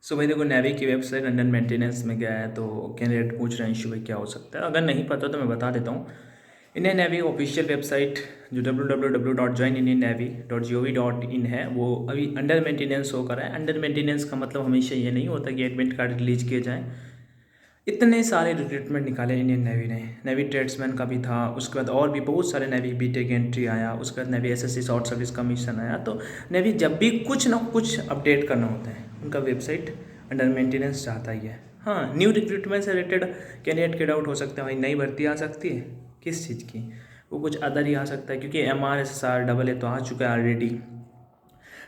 सो भाई देखो, नेवी की वेबसाइट अंडर मेंटेनेंस में गया है, तो कैंडिडेट पूछ रहे हैं इशू भाई क्या हो सकता है। अगर नहीं पता तो मैं बता देता हूँ। इंडियन नेवी ऑफिशियल वेबसाइट जो www.joinindiannavy.gov.in है, वो अभी अंडर मेंटेनेंस होकर है। अंडर मेंटेनेंस का मतलब हमेशा ये नहीं होता कि एडमिट कार्ड रिलीज किए जाएँ। इतने सारे रिक्रूटमेंट निकाले इंडियन नेवी ने। नेवी ट्रेड्समैन का भी था, उसके बाद और भी बहुत सारे नेवी बीटेक एंट्री आया, उसके बाद navy SSC short service commission आया। तो नेवी जब भी कुछ ना कुछ अपडेट करना होता है, उनका वेबसाइट अंडर मेंटेनेंस चाहता ही है। हाँ, न्यू रिक्रूटमेंट से रिलेटेड कैंडिडेट के डाउट हो सकते हैं, भाई नई भर्ती आ सकती है, किस चीज़ की, वो कुछ अदर ही आ सकता है, क्योंकि MR SSR AA तो आ चुका है ऑलरेडी।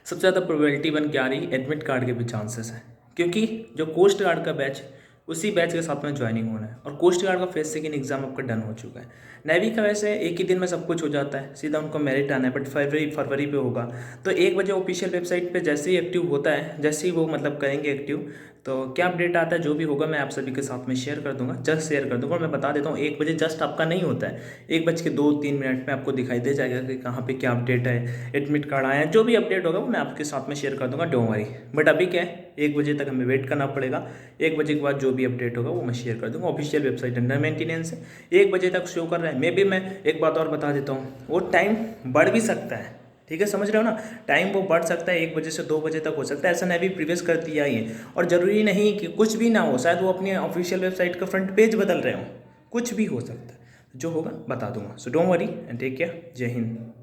सबसे ज़्यादा प्रोबेबिलिटी बन के आ रही एडमिट कार्ड के भी चांसेस हैं, क्योंकि जो कोस्ट गार्ड का बैच, उसी बैच के साथ में ज्वाइनिंग होना है, और कोस्ट गार्ड का फेज सेकेंड एग्जाम आपका डन हो चुका है। नेवी का वैसे एक ही दिन में सब कुछ हो जाता है, सीधा उनको मेरिट आना है, बट फरवरी पे होगा। तो 1 बजे ऑफिशियल वेबसाइट पे जैसे ही एक्टिव होता है, जैसे ही वो मतलब करेंगे एक्टिव, तो क्या अपडेट आता है जो भी होगा मैं आप सभी के साथ में शेयर कर दूंगा, जस्ट शेयर कर दूंगा। और मैं बता देता हूँ 1 बजे जस्ट आपका नहीं होता है, 1 बज के 2-3 मिनट में आपको दिखाई दे जाएगा कि कहाँ पे क्या अपडेट है, एडमिट कार्ड आया है, जो भी अपडेट होगा वो मैं आपके साथ में शेयर कर दूंगा, डोंट वरी। बट अभी क्या है, 1 बजे तक हमें वेट करना पड़ेगा। 1 बजे के बाद जो भी अपडेट होगा वो मैं शेयर कर दूंगा। ऑफिशियल वेबसाइट अंडर मेंटेनेंस है, 1 बजे तक शो कर रहा है। मे भी मैं एक बात और बता देता हूँ, वो टाइम बढ़ भी सकता है, ठीक है, समझ रहे हो ना, टाइम वो बढ़ सकता है, 1 बजे से 2 बजे तक हो सकता है, ऐसा नेवी प्रीवियस कर दिया ही है। और ज़रूरी नहीं कि कुछ भी ना हो, शायद वो अपनी ऑफिशियल वेबसाइट का फ्रंट पेज बदल रहे हो, कुछ भी हो सकता है। जो होगा बता दूंगा। So don't worry and take care. जय हिंद।